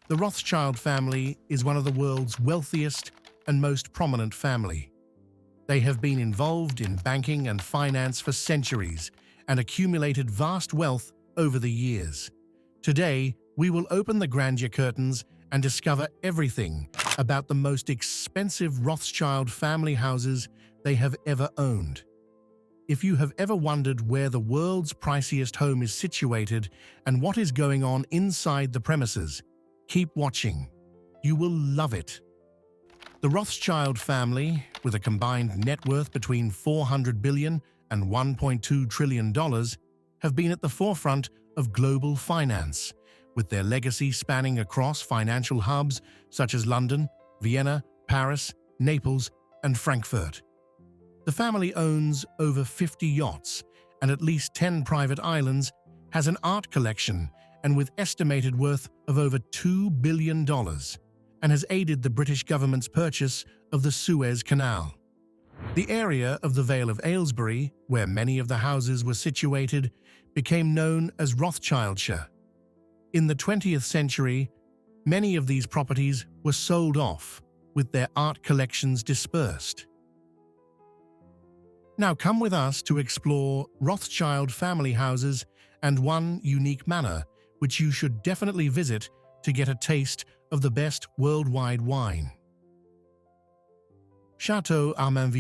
The Rothschild family is one of the world's wealthiest and most prominent family. They have been involved in banking and finance for centuries and accumulated vast wealth over the years. Today, we will open the grandeur curtains and discover everything about the most expensive Rothschild family houses they have ever owned. If you have ever wondered where the world's priciest home is situated and what is going on inside the premises, keep watching. You will love it. The Rothschild family, with a combined net worth between $400 billion and $1.2 trillion, have been at the forefront of global finance, with their legacy spanning across financial hubs such as London, Vienna, Paris, Naples, and Frankfurt. The family owns over 50 yachts and at least 10 private islands, has an art collection, and with estimated worth of over $2 billion, and has aided the British government's purchase of the Suez Canal. The area of the Vale of Aylesbury, where many of the houses were situated, became known as Rothchildshire. In the 20th century, many of these properties were sold off, with their art collections dispersed. Now come with us to explore Rothschild family houses and one unique manor, which you should definitely visit to get a taste of the best worldwide wine. Château Aman.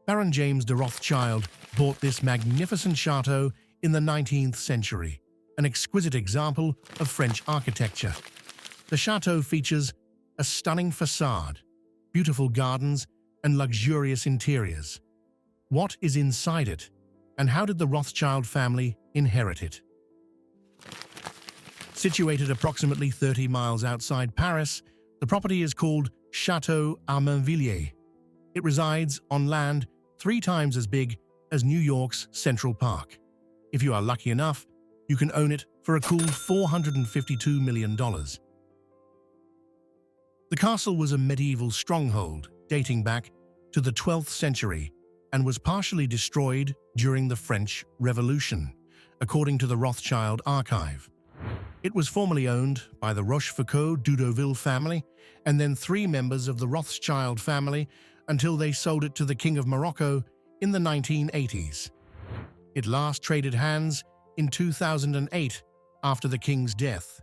Baron James de Rothschild bought this magnificent chateau in the 19th century, an exquisite example of French architecture. The chateau features a stunning facade, beautiful gardens, and luxurious interiors. What is inside it, and how did the Rothschild family inherit it? Situated approximately 30 miles outside Paris, the property is called Château Aman. It resides on land 3 times as big as New York's Central Park. If you are lucky enough, you can own it for a cool $452 million. The castle was a medieval stronghold dating back to the 12th century and was partially destroyed during the French Revolution, according to the Rothschild archive. It was formerly owned by the Rochefoucauld-Dudoville family and then 3 members of the Rothschild family until they sold it to the King of Morocco in the 1980s. It last traded hands in 2008 after the king's death,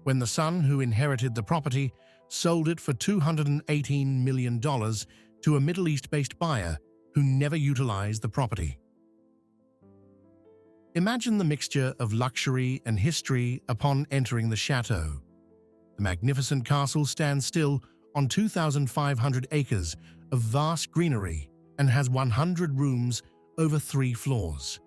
when the son who inherited the property sold it for $218 million to a Middle East-based buyer who never utilized the property. Imagine the mixture of luxury and history upon entering the chateau. The magnificent castle stands still on 2,500 acres of vast greenery and has 100 rooms over 3 floors.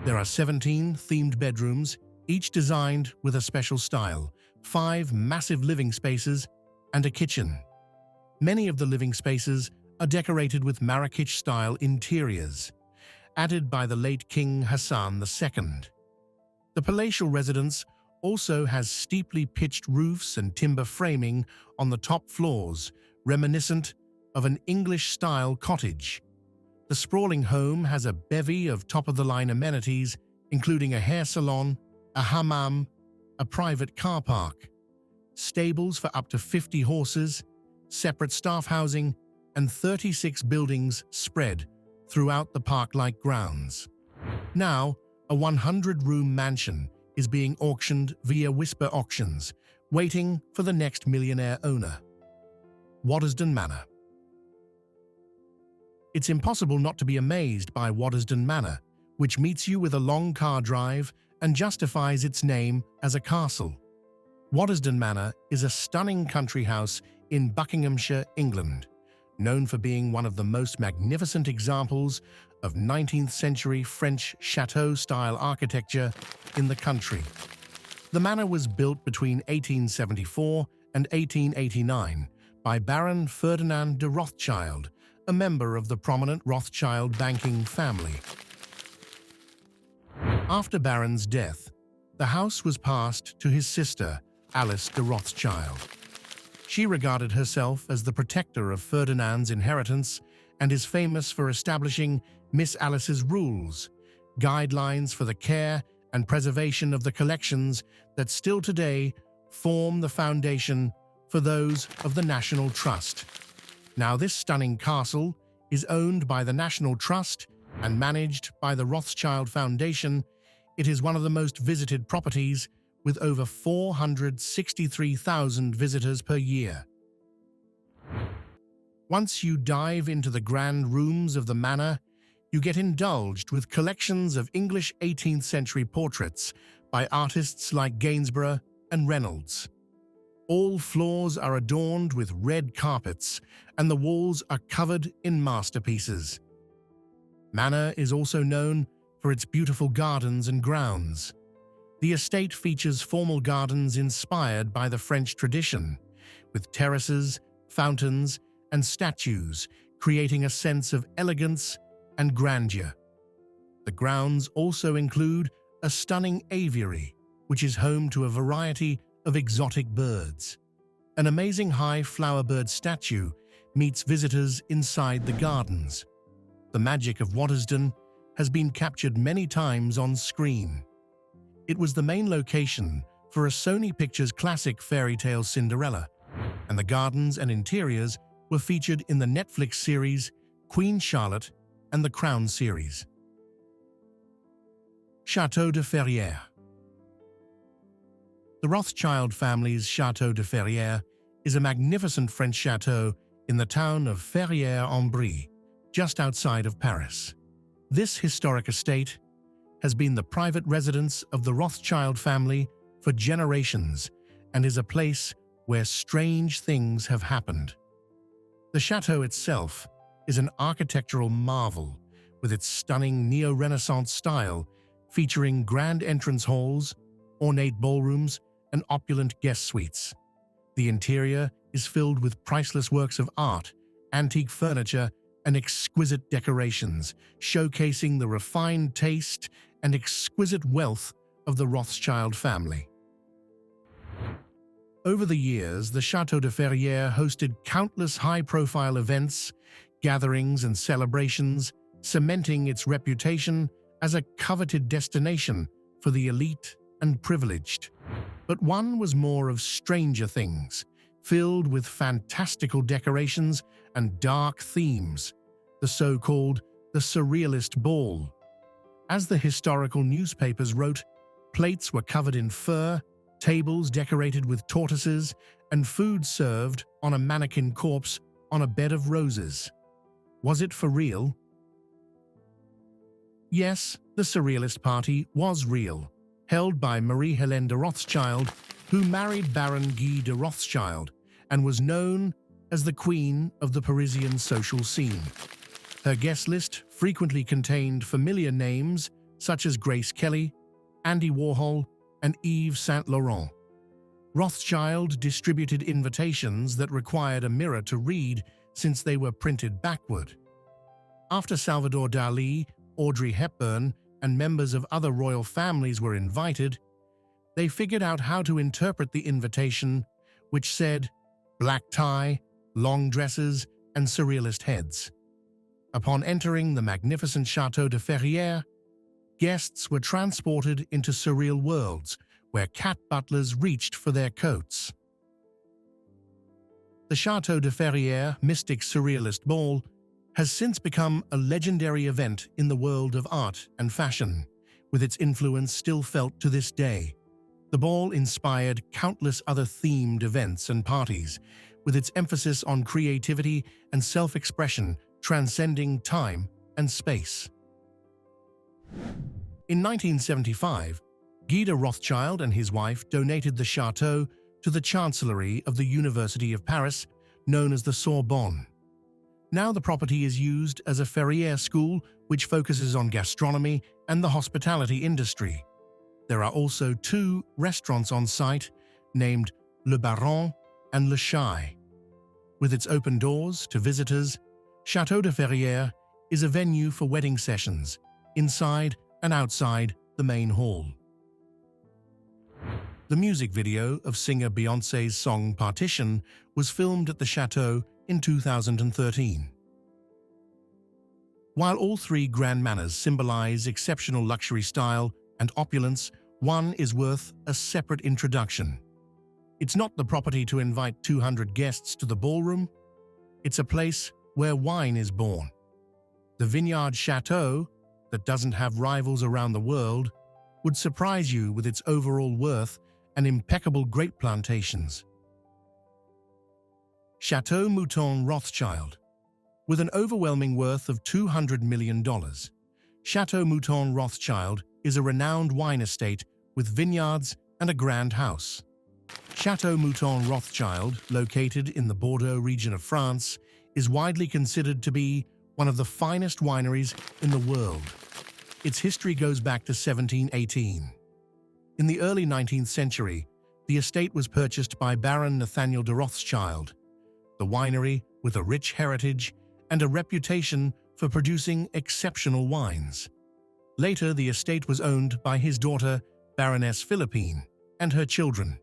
There are 17 themed bedrooms, each designed with a special style, 5 massive living spaces, and a kitchen. Many of the living spaces are decorated with Marrakech-style interiors, added by the late King Hassan II. The palatial residence also has steeply pitched roofs and timber framing on the top floors, reminiscent of an English-style cottage. The sprawling home has a bevy of top-of-the-line amenities, including a hair salon, a hammam, a private car park, stables for up to 50 horses, separate staff housing, and 36 buildings spread throughout the park-like grounds. Now, a 100-room mansion is being auctioned via Whisper Auctions, waiting for the next millionaire owner. Wesden Manor. It's impossible not to be amazed by Wesden Manor, which meets you with a long car drive and justifies its name as a castle. Wesden Manor is a stunning country house in Buckinghamshire, England, known for being one of the most magnificent examples of 19th-century French chateau-style architecture in the country. The manor was built between 1874 and 1889 by Baron Ferdinand de Rothschild, a member of the prominent Rothschild banking family. After Baron's death, the house was passed to his sister, Alice de Rothschild. She regarded herself as the protector of Ferdinand's inheritance and is famous for establishing Miss Alice's rules, guidelines for the care and preservation of the collections that still today form the foundation for those of the National Trust. Now, this stunning castle is owned by the National Trust and managed by the Rothschild Foundation. It is one of the most visited properties, with over 463,000 visitors per year. Once you dive into the grand rooms of the manor, you get indulged with collections of English 18th century portraits by artists like Gainsborough and Reynolds. All floors are adorned with red carpets, and the walls are covered in masterpieces. Manor is also known for its beautiful gardens and grounds. The estate features formal gardens inspired by the French tradition, with terraces, fountains, and statues, creating a sense of elegance and grandeur. The grounds also include a stunning aviary, which is home to a variety of exotic birds. An amazing high flowerbird statue meets visitors inside the gardens. The magic of Wesden has been captured many times on screen. It was the main location for a Sony Pictures classic fairy tale Cinderella, and the gardens and interiors were featured in the Netflix series Queen Charlotte and the Crown series. Chateau de Fier. The Rothschild family's Chateau de Fier is a magnificent French chateau in the town of Ferrières-en-Brie, just outside of Paris. This historic estate has been the private residence of the Rothschild family for generations and is a place where strange things have happened. The chateau itself is an architectural marvel, with its stunning neo-Renaissance style featuring grand entrance halls, ornate ballrooms, and opulent guest suites. The interior is filled with priceless works of art, antique furniture, and exquisite decorations, showcasing the refined taste and exquisite wealth of the Rothschild family. Over the years, the Château de Fier hosted countless high-profile events, gatherings, and celebrations, cementing its reputation as a coveted destination for the elite and privileged. But one was more of stranger things, filled with fantastical decorations and dark themes, the so-called the Surrealist Ball. As the historical newspapers wrote, plates were covered in fur, tables decorated with tortoises, and food served on a mannequin corpse on a bed of roses. Was it for real? Yes, the Surrealist Party was real, held by Marie-Helene de Rothschild, who married Baron Guy de Rothschild and was known as the Queen of the Parisian social scene. Her guest list frequently contained familiar names such as Grace Kelly, Andy Warhol, and Yves Saint Laurent. Rothschild distributed invitations that required a mirror to read since they were printed backward. After Salvador Dali, Audrey Hepburn, and members of other royal families were invited, they figured out how to interpret the invitation, which said black tie, long dresses, and surrealist heads. Upon entering the magnificent Château de Fier, guests were transported into surreal worlds where cat butlers reached for their coats. The Château de Fier Mystic Surrealist Ball has since become a legendary event in the world of art and fashion, with its influence still felt to this day. The ball inspired countless other themed events and parties, with its emphasis on creativity and self-expression transcending time and space. In 1975, Guy de Rothschild and his wife donated the chateau to the Chancellery of the University of Paris, known as the Sorbonne. Now the property is used as a Ferrière school which focuses on gastronomy and the hospitality industry. There are also 2 restaurants on site, named Le Baron and Le Chy. With its open doors to visitors, Château de Fier is a venue for wedding sessions, inside and outside the main hall. The music video of singer Beyoncé's song Partition was filmed at the Château in 2013. While all 3 grand manors symbolize exceptional luxury style, and opulence, one is worth a separate introduction. It's not the property to invite 200 guests to the ballroom. It's a place where wine is born. The vineyard Château, that doesn't have rivals around the world, would surprise you with its overall worth and impeccable grape plantations. Chateau Mouton Rothschild. With an overwhelming worth of $200 million, Chateau Mouton Rothschild is a renowned wine estate with vineyards and a grand house. Chateau Mouton Rothschild, located in the Bordeaux region of France, is widely considered to be one of the finest wineries in the world. Its history goes back to 1718. In the early 19th century, the estate was purchased by Baron Nathaniel de Rothschild. The winery, with a rich heritage and a reputation for producing exceptional wines. Later, the estate was owned by his daughter, Baroness Philippine, and her children.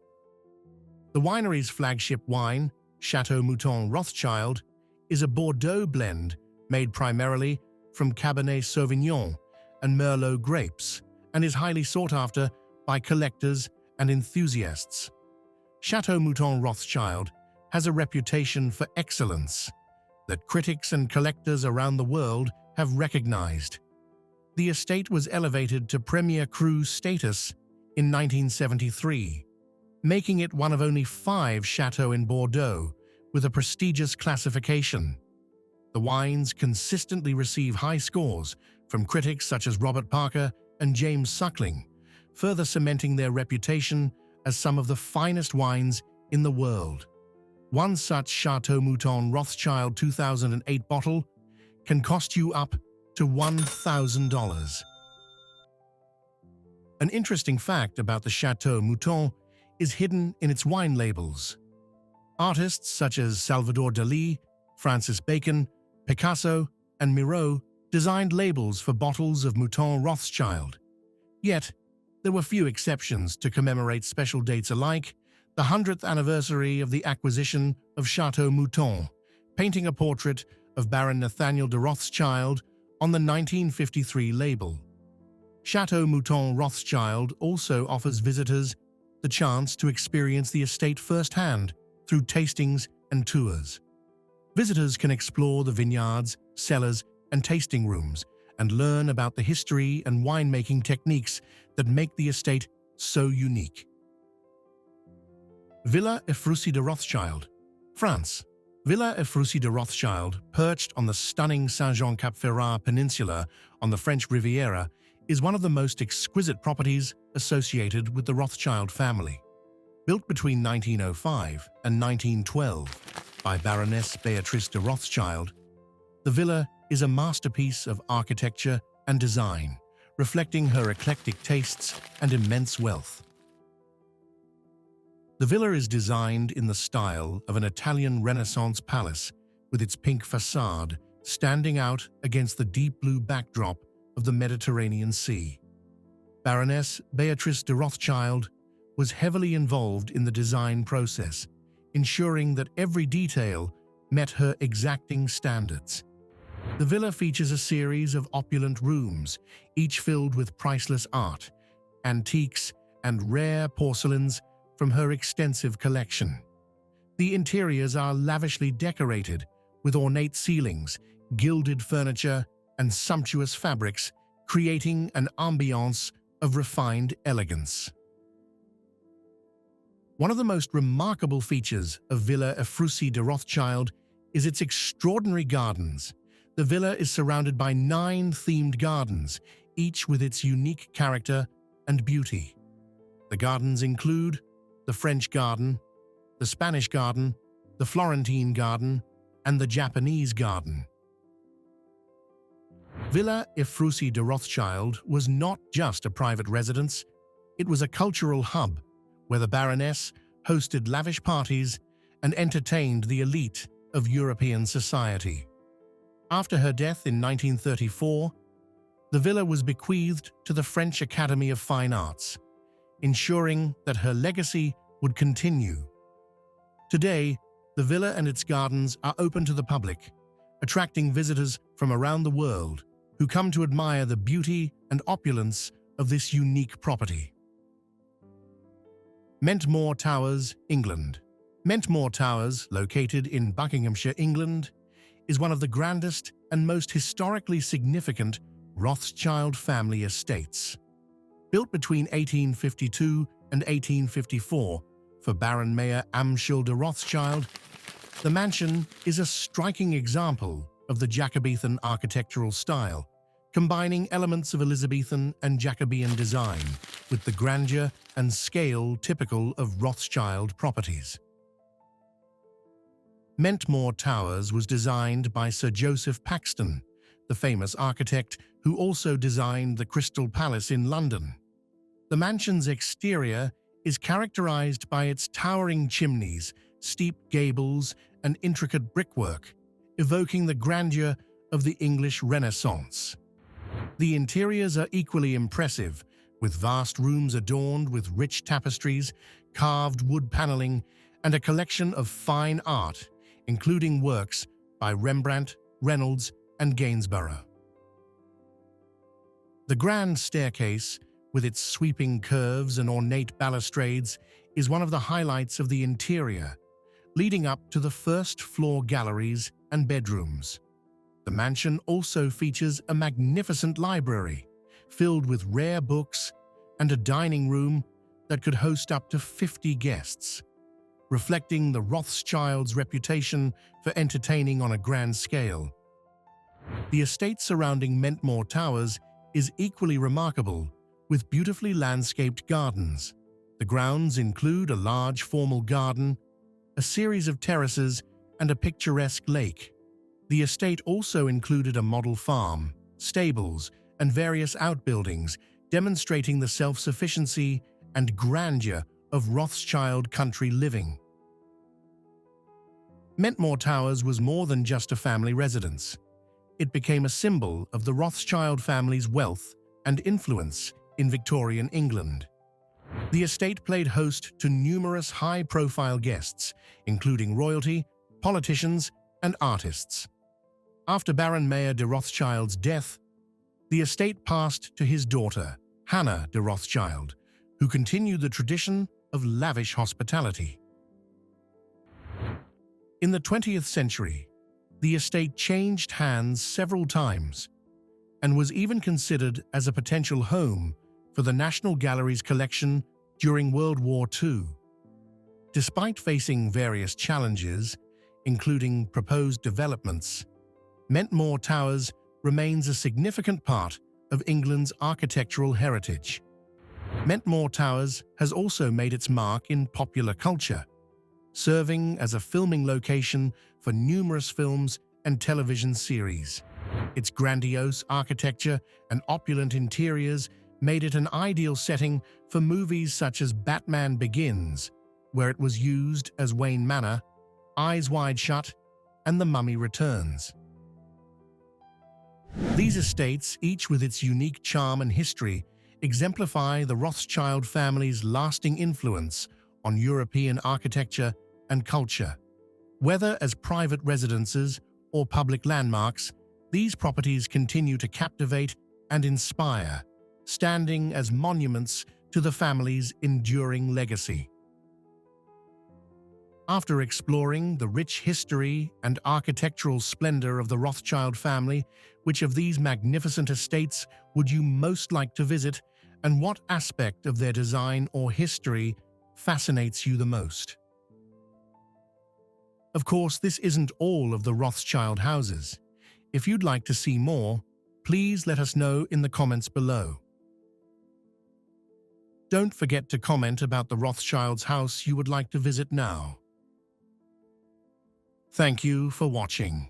The winery's flagship wine, Chateau Mouton Rothschild, is a Bordeaux blend made primarily from Cabernet Sauvignon and Merlot grapes and is highly sought after by collectors and enthusiasts. Chateau Mouton Rothschild has a reputation for excellence that critics and collectors around the world have recognized. The estate was elevated to Premier Cru status in 1973, making it one of only 5 chateaux in Bordeaux with a prestigious classification. The wines consistently receive high scores from critics such as Robert Parker and James Suckling, further cementing their reputation as some of the finest wines in the world. One such Chateau Mouton Rothschild 2008 bottle can cost you up to $1,000. An interesting fact about the Chateau Mouton is hidden in its wine labels. Artists such as Salvador Dali, Francis Bacon, Picasso, and Miro designed labels for bottles of Mouton Rothschild. Yet, there were few exceptions to commemorate special dates alike, the 100th anniversary of the acquisition of Chateau Mouton, painting a portrait of Baron Nathaniel de Rothschild on the 1953 label. Chateau Mouton Rothschild also offers visitors the chance to experience the estate firsthand through tastings and tours. Visitors can explore the vineyards, cellars, and tasting rooms and learn about the history and winemaking techniques that make the estate so unique. Villa Ephrussi de Rothschild, France. Villa Ephrussi de Rothschild, perched on the stunning Saint-Jean-Cap-Ferrat Peninsula on the French Riviera, is one of the most exquisite properties associated with the Rothschild family. Built between 1905 and 1912 by Baroness Beatrice de Rothschild, the villa is a masterpiece of architecture and design, reflecting her eclectic tastes and immense wealth. The villa is designed in the style of an Italian Renaissance palace, with its pink facade standing out against the deep blue backdrop of the Mediterranean Sea. Baroness Beatrice de Rothschild was heavily involved in the design process, ensuring that every detail met her exacting standards. The villa features a series of opulent rooms, each filled with priceless art, antiques, and rare porcelains from her extensive collection. The interiors are lavishly decorated with ornate ceilings, gilded furniture, and sumptuous fabrics, creating an ambiance of refined elegance. One of the most remarkable features of Villa Ephrussi de Rothschild is its extraordinary gardens. The villa is surrounded by 9 themed gardens, each with its unique character and beauty. The gardens include the French Garden, the Spanish Garden, the Florentine Garden, and the Japanese Garden. Villa Ephrussi de Rothschild was not just a private residence, it was a cultural hub where the Baroness hosted lavish parties and entertained the elite of European society. After her death in 1934, the villa was bequeathed to the French Academy of Fine Arts, ensuring that her legacy would continue. Today, the villa and its gardens are open to the public, attracting visitors from around the world who come to admire the beauty and opulence of this unique property. Mmore Towers, England. Mmore Towers, located in Buckinghamshire, England, is one of the grandest and most historically significant Rothschild family estates. Built between 1852 and 1854 for Baron Mayer Amschel de Rothschild, the mansion is a striking example of the Jacobean architectural style, combining elements of Elizabethan and Jacobean design with the grandeur and scale typical of Rothschild properties. Mmore Towers was designed by Sir Joseph Paxton, the famous architect who also designed the Crystal Palace in London. The mansion's exterior is characterized by its towering chimneys, steep gables, and intricate brickwork, evoking the grandeur of the English Renaissance. The interiors are equally impressive, with vast rooms adorned with rich tapestries, carved wood paneling, and a collection of fine art, including works by Rembrandt, Reynolds, and Gainsborough. The grand staircase, with its sweeping curves and ornate balustrades, is one of the highlights of the interior, leading up to the first-floor galleries and bedrooms. The mansion also features a magnificent library, filled with rare books, and a dining room that could host up to 50 guests, reflecting the Rothschilds' reputation for entertaining on a grand scale. The estate surrounding Mmore Towers is equally remarkable, with beautifully landscaped gardens. The grounds include a large formal garden, a series of terraces, and a picturesque lake. The estate also included a model farm, stables, and various outbuildings, demonstrating the self-sufficiency and grandeur of Rothschild country living. Mmore Towers was more than just a family residence. It became a symbol of the Rothschild family's wealth and influence in Victorian England. The estate played host to numerous high-profile guests, including royalty, politicians, and artists. After Baron Mayer de Rothschild's death, the estate passed to his daughter, Hannah de Rothschild, who continued the tradition of lavish hospitality. In the 20th century, the estate changed hands several times and was even considered as a potential home for the National Gallery's collection during World War II. Despite facing various challenges, including proposed developments, Mmore Towers remains a significant part of England's architectural heritage. Mmore Towers has also made its mark in popular culture, serving as a filming location for numerous films and television series. Its grandiose architecture and opulent interiors made it an ideal setting for movies such as Batman Begins, where it was used as Wayne Manor, Eyes Wide Shut, and The Mummy Returns. These estates, each with its unique charm and history, exemplify the Rothschild family's lasting influence on European architecture and culture. Whether as private residences or public landmarks, these properties continue to captivate and inspire, standing as monuments to the family's enduring legacy. After exploring the rich history and architectural splendor of the Rothschild family, which of these magnificent estates would you most like to visit, and what aspect of their design or history fascinates you the most? Of course, this isn't all of the Rothschild houses. If you'd like to see more, please let us know in the comments below. Don't forget to comment about the Rothschild's house you would like to visit now. Thank you for watching.